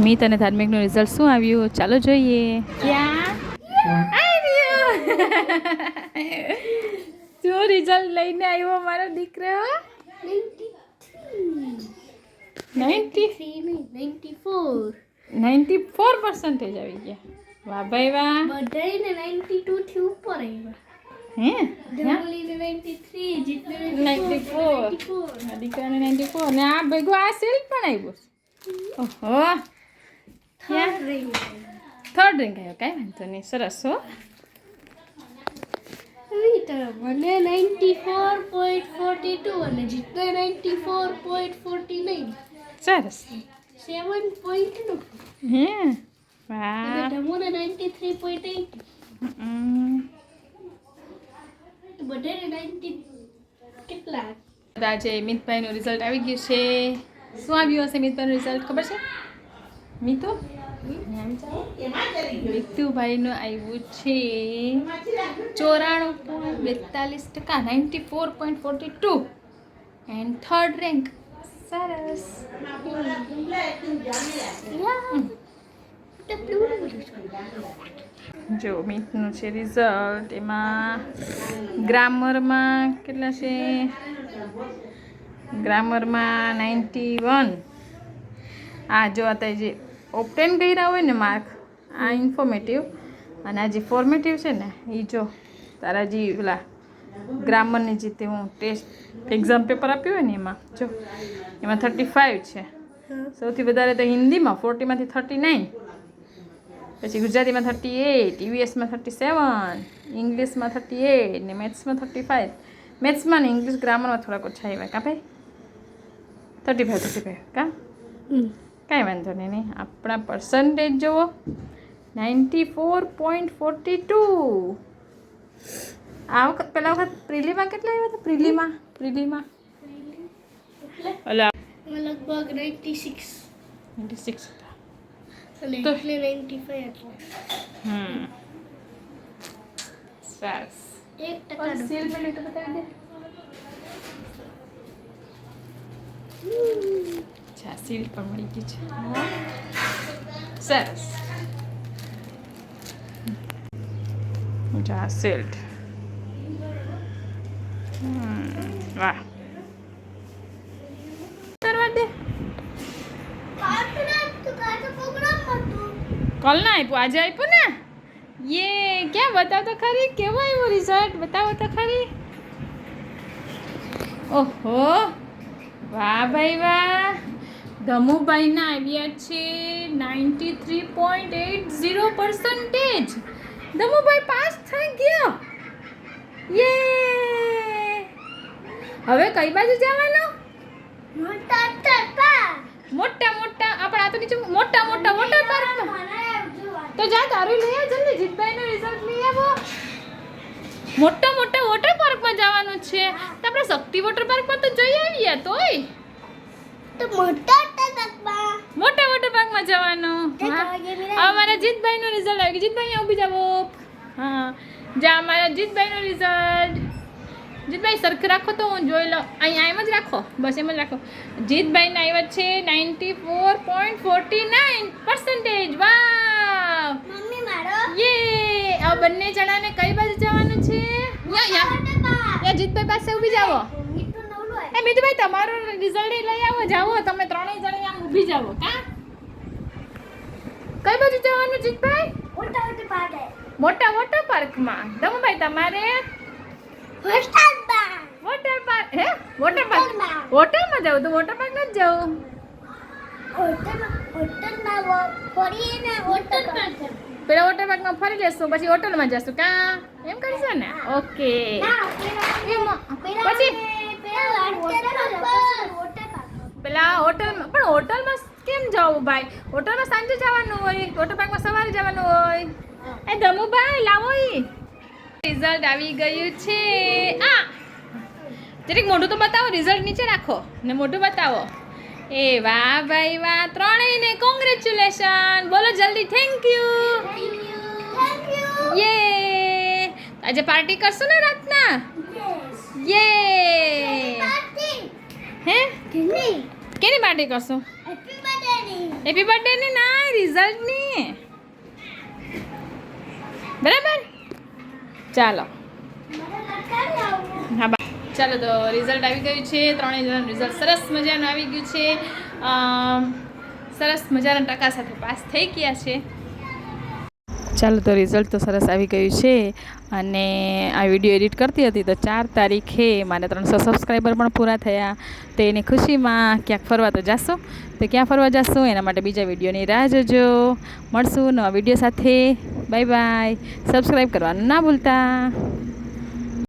મિત અને ધાર્મિકનું રિઝલ્ટ શું આવ્યું ચાલો જોઈએ. ક્યાં શું રિઝલ્ટ લઈને આવ્યો મારો દીકરો? 94% આવી ગયા. વાહ ભાઈ વાહ. બધાને 92 થી ઉપર આવ્યા. હે ધવલીને 93, જીતને 94. આ દીકરાને 94 ને આ ભેગો આ સેલ પણ આવ્યો છે. ઓહો થર્ડ રેન્ક. થર્ડ રેન્ક આવ્યો. કાંઈ વાંધો નહીં, સરસ હો. મને 94.42 અને જીતને 94.49. સરસ. 7 પોઈન્ટ નું. હે વાહ. ધમુને 93.8. બધાને 90 કેટલા? આજે મિતભાઈનું રિઝલ્ટ આવી ગયું છે. શું આવ્યું હશે મિતભાઈનું રિઝલ્ટ ખબર છે? મિતુ મિતુભાઈનું આવ્યું છે 94.42%, 94.42 એન્ડ થર્ડ રેન્ક. સરસ. જો મિતનું છે રિઝલ્ટ. એમાં ગ્રામરમાં કેટલા છે? ગ્રામરમાં 91. આ જો અત્યારે જે ઓપ્ટેન કર્યા હોય ને માર્ક, આ ઇન્ફોર્મેટિવ, અને આ જે ફોર્મેટિવ છે ને એ જો તારા જે પેલા ગ્રામરની જે તે હું ટેસ્ટ એક્ઝામ પેપર આપ્યું હોય ને એમાં જો એમાં 35 છે. સૌથી વધારે તો હિન્દીમાં 40 માંથી 39, પછી ગુજરાતીમાં 38, ઈવીએસમાં 37, ઇંગ્લિશમાં 38 ને મેથ્સમાં 35. મેથ્સમાં ને ઇંગ્લિશ ગ્રામરમાં થોડાક ઓછા આવ્યા. કાં ભાઈ? 35 કાં? કાંઈ વાંધો નહીં. આપણા પર્સન્ટેજ જુઓ 94.42. આ વખત પેલા વખત પ્રિલીમાં કેટલા આવ્યા હતા? પ્રિલીમાં ઓલા લગભગ 96 હતા. અને તો એટલે 95 સરસ. 1% સીલ પેલી તો બતાવી દે. અચ્છા, સીલ પણ મળી ગઈ છે. સરસ. જા સીલ્ડ. વાહ. કરવા દે. કલ ના આપ્યું, આજે આપ્યું ને. યે ક્યાં બતાવ તો ખરી, કેવો આવ્યો રિઝલ્ટ? બતાવો તો ખરી. ઓહો વાહ ભાઈ વાહ. ધમુભાઈના આવ્યા છે 93.80%. ધમુભાઈ પાસ થઈ ગયો. યે. હવે કઈ બાજુ જવાનું? મોટા મોટા આપણે આ તો નીચે મોટા મોટા વોટર પાર્કમાં. તો જા તારું લઈ આવ જલ્દી. જીતભાઈનો રિઝલ્ટ લઈ આવો. મોટા મોટા વોટર પાર્કમાં જવાનું છે. તો આપણે શક્તિ વોટર પાર્કમાં તો જઈ આવીએ. તોય મોટા વોટર પાર્કમાં જવાનું. હા અમારા જીતભાઈનું રિઝલ્ટ આવી ગયું. જીતભાઈ અહીંયા ઊભી જાવો. હા જા અમારા જીતભાઈનું રિઝલ્ટ. જીતભાઈ સરખું રાખો તો હું જોઈ લઉં. અહીંયા એમ જ રાખો, બસ એમ જ રાખો. જીતભાઈના આવ્યા છે 94.49%. વાહ. યે. આ બંને જણાને કઈ બાજુ જવાનું છે? યા જીતભાઈ પાસે ઊભી જાવો. એ મીતુભાઈ તમારું રિઝલ્ટ લઈ આવો. જાવો તમે ત્રણેય જણે આમ ઊભી જાવો. કા કઈ બાજુ જવાનું જીતભાઈ? મોટા વોટર પાર્કમાં. ધમુભાઈ તમારે વોટર પાર્ક. હે વોટર પાર્ક? હોટલમાં જાવ તો વોટર પાર્ક નથી જવું. પેલા વોટર પાર્કમાં ફરી લેશું, પછી હોટલમાં જશું. કા એમ કરીશું ને? ઓકે. પછી પેલા હોટલમાં, પણ હોટલમાં કેમ જવું ભાઈ? હોટલમાં સાંજે જવાનું હોય, વોટર પાર્કમાં સવારે જવાનું હોય. એ ધમુભાઈ લાવો. રિઝલ્ટ આવી ગયું છે. આ જરીક મોઢું તો બતાવો. રિઝલ્ટ નીચે રાખો ને મોઢું બતાવો. એ વાહ ભાઈ વાહ. ત્રણેયને કોંગ્રેચ્યુલેશન. બોલો જલ્દી થેન્ક યુ. યે. આજે પાર્ટી કરશું ને રાતના? યે. હે કેની પાર્ટી કરશું? હેપી બર્થડે ની ના રિઝલ્ટ ની બરાબર ચાલો હા ચાલો તો રિઝલ્ટ આવી ગયું છે ત્રણેય જણાનું રિઝલ્ટ સરસ મજાનું આવી ગયું છે સરસ મજાના ટકા સાથે પાસ થઈ ગયા છે ચાલો તો રિઝલ્ટ તો સરસ આવી ગયું છે અને આ વિડીયો એડિટ કરતી હતી તો 4 તારીખે મારે 300 સબસ્ક્રાઈબર પણ પૂરા થયા તો એની ખુશીમાં ક્યાંક ફરવા તો જાશું તો ક્યાં ફરવા જાશું એના માટે બીજા વિડીયોની રાહ જોજો મળશું નવા વિડીયો સાથે બાય બાય સબસ્ક્રાઈબ કરવાનું ના ભૂલતા